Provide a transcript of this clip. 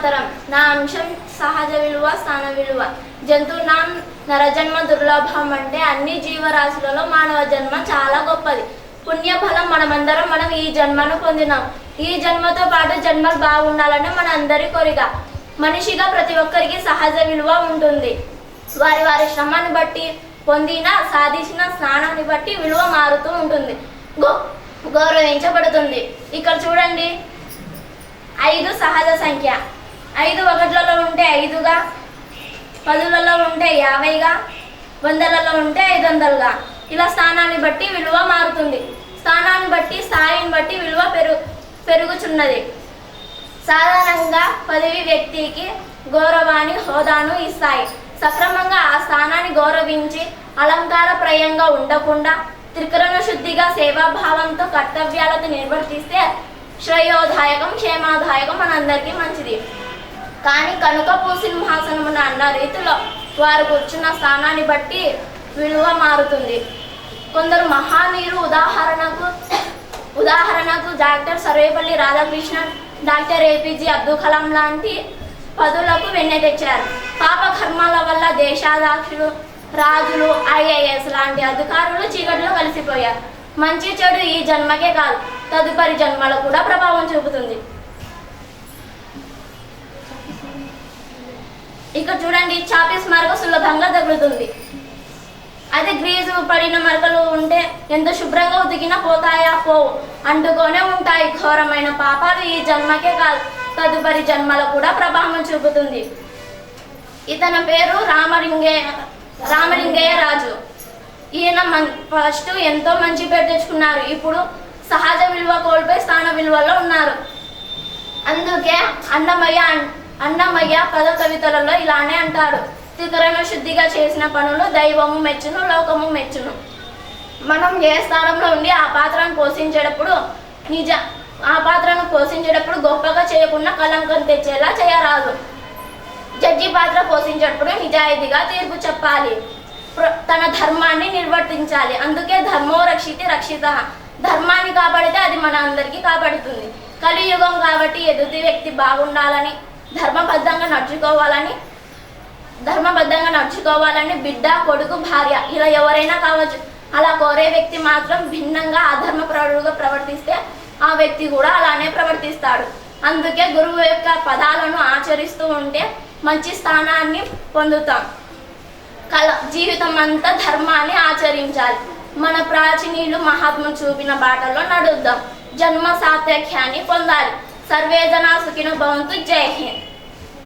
నా అంశం సహజ విలువ స్థాన విలువ. జంతువునాం నరజన్మ దుర్లభం అంటే అన్ని జీవరాశులలో మానవ జన్మ చాలా గొప్పది. పుణ్యఫలం మనం ఈ జన్మను పొందినాం. ఈ జన్మతో పాటు జన్మలు బాగుండాలని మన అందరి కోరిక. మనిషిగా ప్రతి ఒక్కరికి సహజ విలువ ఉంటుంది. వారి వారి శ్రమని బట్టి పొందిన సాధించిన స్నానాన్ని బట్టి విలువ మారుతూ ఉంటుంది, గౌరవించబడుతుంది. ఇక్కడ చూడండి, 5 సహజ సంఖ్య. 5 ఒకట్లలో ఉంటే 5గా, 10లలో ఉంటే 50గా, 100లలో ఉంటే 500గా. ఇలా స్థానాన్ని బట్టి విలువ మారుతుంది. స్థానాన్ని బట్టి స్థాయిని బట్టి విలువ పెరుగుచున్నది. సాధారణంగా పదవి వ్యక్తికి గౌరవాన్ని హోదాను ఇస్తాయి. సక్రమంగా ఆ స్థానాన్ని గౌరవించి అలంకారప్రాయంగా ఉండకుండా త్రికరణ శుద్ధిగా సేవాభావంతో కర్తవ్యాలతో నిర్వర్తిస్తే శ్రేయోదాయకం క్షేమాదాయకం మనందరికీ మంచిది. కానీ కనుక పూసింహాసనమున అన్న రీతిలో వారు కూర్చున్న స్థానాన్ని బట్టి విలువ మారుతుంది. కొందరు మహానీయులు ఉదాహరణకు doctor Sarvepalli Radhakrishnan, doctor APJ Abdul Kalam లాంటి పదులకు వెన్నె తెచ్చారు. పాప కర్మాల వల్ల దేశాధ్యక్షులు, రాజులు, ఐఏఎస్ లాంటి అధికారులు చీకటిలో కలిసిపోయారు. మంచి చెడు ఈ జన్మకే కాదు, తదుపరి జన్మలో కూడా ప్రభావం చూపుతుంది. ఇక్కడ చూడండి, చాపీస్ మరక సులభంగా తగులుతుంది. అదే గ్రీజు పడిన మరకలు ఉంటే ఎంత శుభ్రంగా ఉతికినా పోతాయా? పోవు, అంటుకొనే ఉంటాయి. ఘోరమైన పాపాలు ఈ జన్మకే కాదు, తదుపరి జన్మలో కూడా ప్రభావం చూపుతుంది. ఇతని పేరు రామలింగయ్య రాజు. ఈయన ఫస్ట్ ఎంతో మంచి పేరు తెచ్చుకున్నారు. ఇప్పుడు సహజ విలువ కోల్పోయి స్థాన విలువలో ఉన్నారు. అందుకే అన్నమయ్య 10 కవితలలో ఇలానే అంటాడు: త్రికరణ శుద్ధిగా చేసిన పనులు దైవము మెచ్చును, లోకము మెచ్చును. మనం ఏ స్థానంలో ఉండి ఆ పాత్రను పోషించేటప్పుడు గొప్పగా చేయకుండా కలంకం తెచ్చేలా చేయరాదు. జడ్జి పాత్ర పోషించేటప్పుడు నిజాయితీగా తీర్పు చెప్పాలి, తన ధర్మాన్ని నిర్వర్తించాలి. అందుకే ధర్మో రక్షితి రక్షిత. ధర్మాన్ని కాపాడితే అది మన అందరికీ కాపాడుతుంది. కలియుగం కాబట్టి ఎదుటి వ్యక్తి బాగుండాలని, ధర్మబద్ధంగా నడుచుకోవాలని బిడ్డ, కొడుకు, భార్య ఇలా ఎవరైనా కావచ్చు. అలా కోరే వ్యక్తి మాత్రం భిన్నంగా అధర్మపరుడుగా ప్రవర్తిస్తే ఆ వ్యక్తి కూడా అలానే ప్రవర్తిస్తాడు. అందుకే గురువు యొక్క పదాలను ఆచరిస్తూ ఉంటే మంచి స్థానాన్ని పొందుతాం. జీవితం అంతా ధర్మాన్ని ఆచరించాలి. మన ప్రాచీనులు మహాత్ములు చూపిన బాటలో నడుద్దాం. జన్మ సార్థక్యాన్ని పొందాలి. సర్వే జనా సుఖినో భవంతు. జై హింద్.